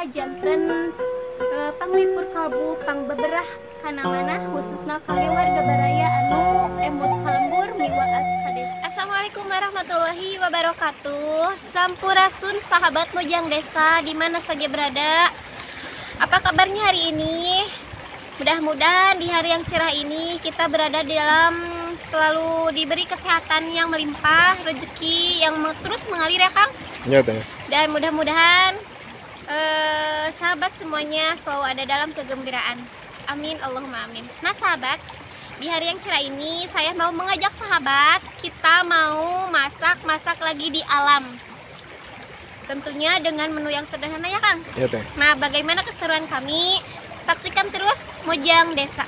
Sabada janten panglipur kalbu pang beberah kana mana khususna kangge warga baraya anu emut kalembur miwaas hades. Assalamualaikum warahmatullahi wabarakatuh. Sampurasun sahabat Mojang Desa di mana saja berada. Apa kabarnya hari ini? Mudah-mudahan di hari yang cerah ini kita berada di dalam selalu diberi kesehatan yang melimpah, rezeki yang terus mengalir ya Kang. Ya, Teh. Dan mudah-mudahan sahabat semuanya selalu ada dalam kegembiraan. Amin, Allahumma amin. Nah sahabat, di hari yang cerah ini saya mau mengajak sahabat, kita mau masak lagi di alam. Tentunya dengan menu yang sederhana ya Kang. Ya, Teh. Nah bagaimana keseruan kami? Saksikan terus Mojang Desa.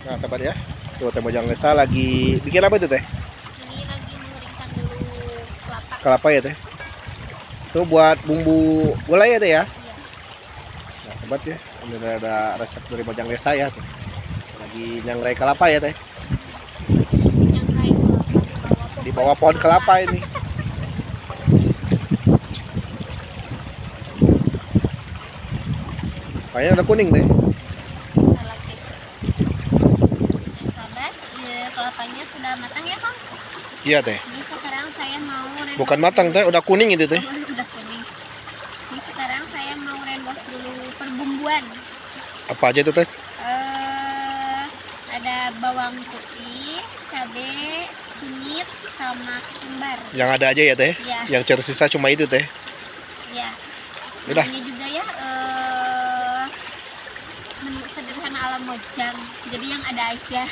Nah, sahabat ya. Tuh Teh Mojang Desa lagi bikin apa itu, Teh? Ini lagi mengeringkan dulu kelapa. Kelapa ya, Teh. Tuh buat bumbu gulai ya, Teh ya. Iya. Nah, sahabat ya. Ini ada resep dari Mojang Desa ya, tuh. Lagi nyangrai kelapa ya, Teh. Yang kayak kelapa. Di bawah pohon kelapa ini. Kayaknya udah kuning, Teh. Sahabat, kelapanya sudah matang ya Kang? Iya, Teh. Ini sekarang saya mau rendos. Bukan matang, Teh, udah kuning itu, Teh. Udah kuning. Ini sekarang saya mau rendos dulu perbumbuan. Apa aja itu, Teh? Ada bawang putih, cabai, kunyit, sama ketumbar. Yang ada aja ya, Teh. Ya, Yang tersisa cuma itu, Teh. ya. Udah. Ini juga ya menu sederhana ala Mojang. Jadi yang ada aja.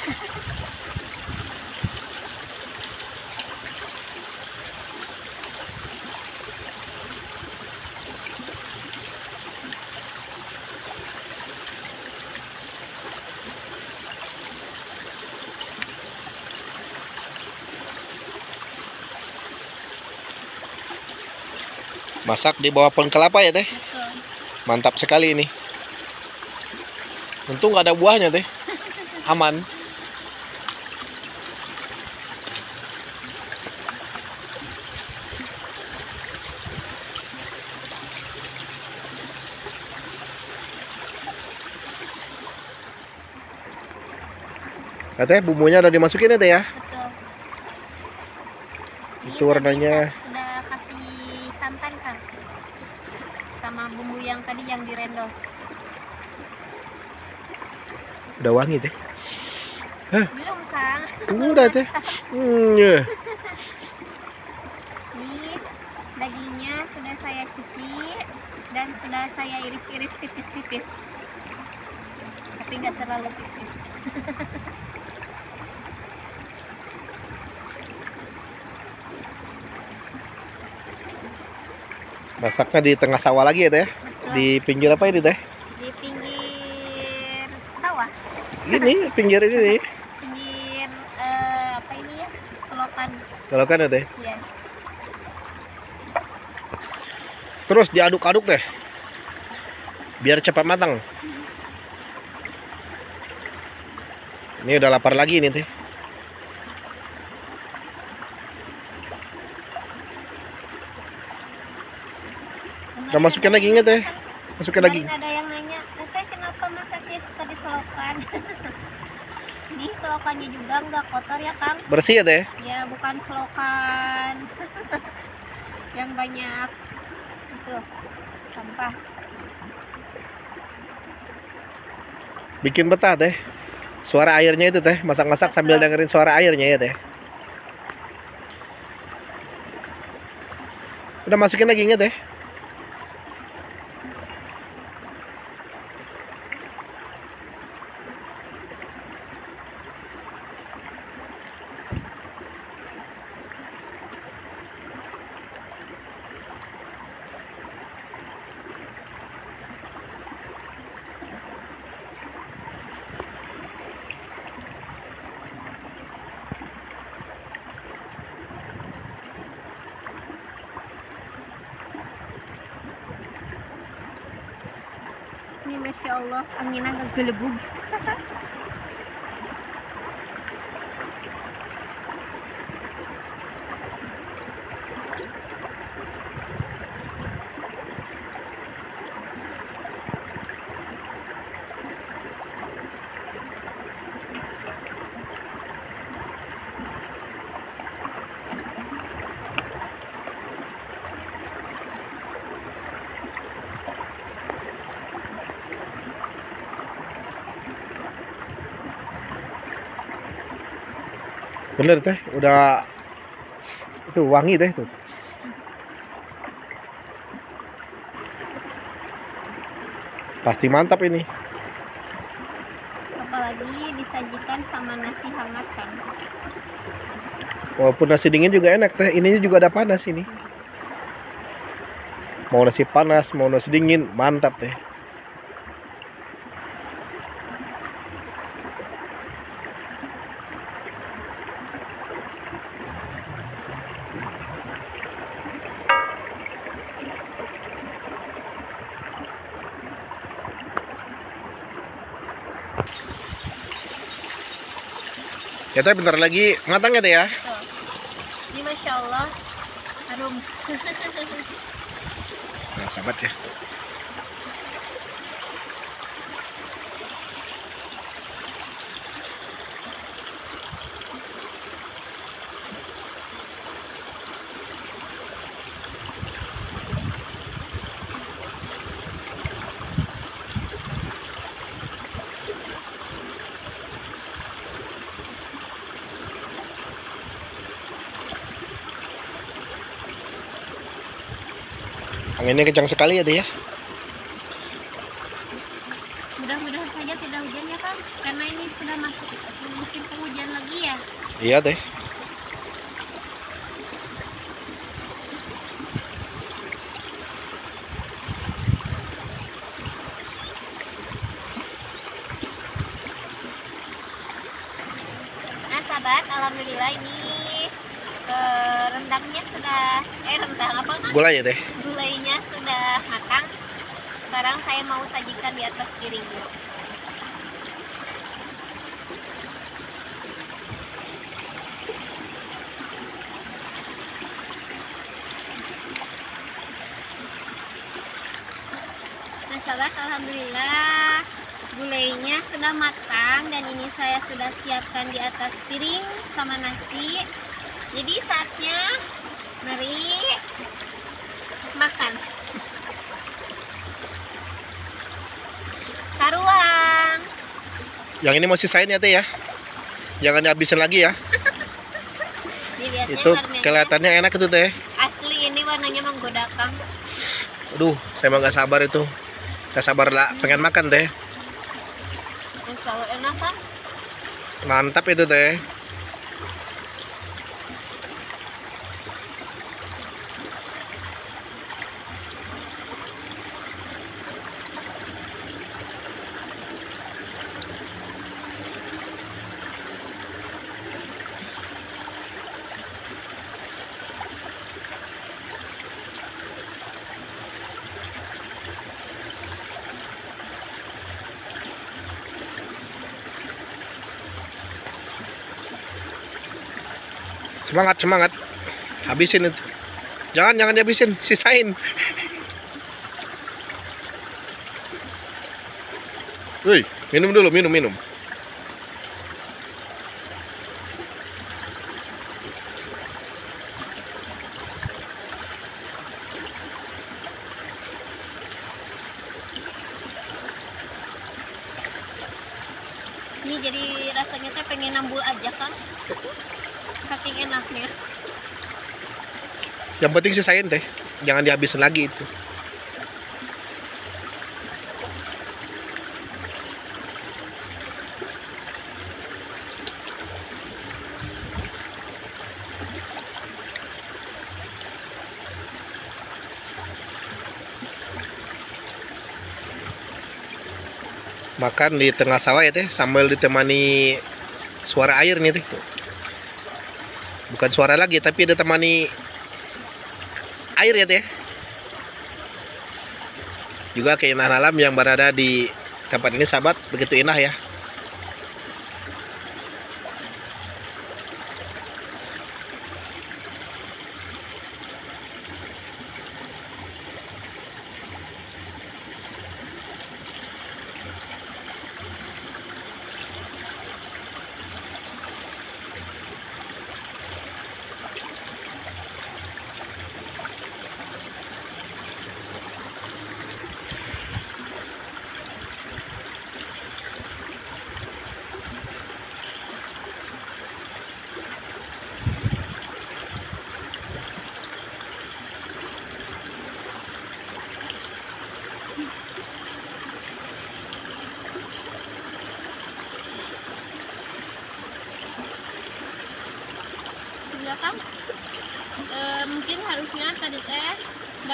Masak di bawah pohon kelapa ya, Teh. Betul. Mantap sekali ini. Untung nggak ada buahnya, Teh. Aman. Nah, Teh, bumbunya udah dimasukin ya, Teh ya. Betul. Itu Ini warnanya. tadi sudah kasih santan Kang. Sama bumbu yang tadi yang direndos. Udah wangi, Teh. Belum Kang. Udah, Teh. Ya. Ini dagingnya sudah saya cuci dan sudah saya iris-iris tipis-tipis. Tapi nggak terlalu tipis. Masaknya di tengah sawah lagi ya, Teh. Betul. Di pinggir apa ini, Teh? Di pinggir sawah. Ini pinggir ini. Pinggir apa ini ya? Selokan. Kalau kan ya, Teh. Ya. Terus diaduk-aduk, Teh. Biar cepat matang. Ini udah lapar lagi ini, Teh. Udah masukin lagi nggak, Teh? Masukin lagi. Kemarin ada yang nanya, Teteh kenapa masaknya suka di selokan? Ini selokannya juga nggak kotor ya Kang? Bersih ya, Teh? Ya bukan selokan yang banyak itu sampah. Bikin betah, Teh. Suara airnya itu, Teh. Masak-masak sambil dengerin suara airnya ya, Teh. Udah masukin lagi nggak, Teh? Ini Masya Allah anginnya ngegelebug. Bener teh, udah itu wangi teh tuh. Pasti mantap ini. Apalagi disajikan sama nasi hangat kan. Walaupun nasi dingin juga enak teh. Ininya juga ada panas ini. Mau nasi panas, mau nasi dingin, mantap teh. Ya teh bentar lagi matang ya teh ya. Tuh. Ini Masya Allah harum. Nah sahabat ya. Anginnya kencang sekali ya teh ya. Mudah-mudahan saja tidak hujan ya Kang, karena ini sudah masuk musim penghujan lagi ya. Iya teh. Nah sahabat, alhamdulillah ini rendangnya sudah rendang apa kan? Gulai ya teh. Gulainya sudah matang. Sekarang saya mau sajikan di atas piring dulu. Nah sahabat, alhamdulillah gulainya sudah matang dan ini saya sudah siapkan di atas piring sama nasi. Jadi saatnya mari makan. Karuang. Yang ini mau sisain ya teh ya. Jangan dihabisin lagi ya. Dilihatnya Itu warnanya kelihatannya enak itu teh. asli, ini warnanya menggodakan. Aduh, saya mah nggak sabar itu. Nggak sabar lah, pengen makan teh. Insya Allah enak kan? Mantap itu teh. Semangat, semangat. Habisin itu. Jangan dihabisin, sisain. Wih, minum dulu, minum. Ini jadi rasanya teh pengen nambul aja kan? Saking enaknya. Yang penting sisain teh. Jangan dihabisin lagi itu. Makan di tengah sawah ya teh, sambil ditemani suara air nih teh. Bukan suara lagi, tapi ditemani air ya teh. Juga keindahan alam yang berada di tempat ini sahabat, begitu indah ya.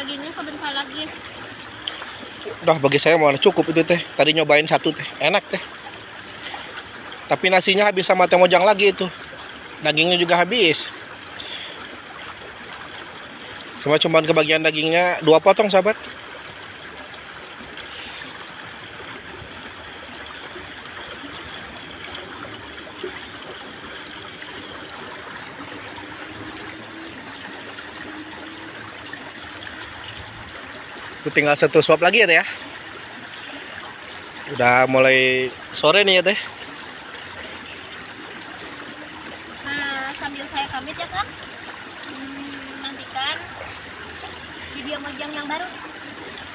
dagingnya sebentar lagi. Udah bagi saya mau cukup itu teh. Tadi nyobain satu teh, enak teh. Tapi nasinya habis sama teh mojang lagi itu. Dagingnya juga habis. Semua cuman kebagian dagingnya 2 potong sahabat. Itu tinggal 1 suap lagi ya teh ya. Udah mulai sore nih ya teh. Nah, sambil saya pamit ya Kang, nantikan video mojang yang baru.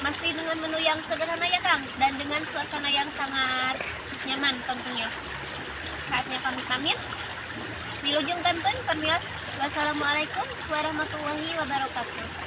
Masih dengan menu yang sederhana ya Kang, dan dengan suasana yang sangat nyaman tentunya. Saatnya kami pamit. Wilujeng Kanten, permios. Wassalamualaikum warahmatullahi wabarakatuh.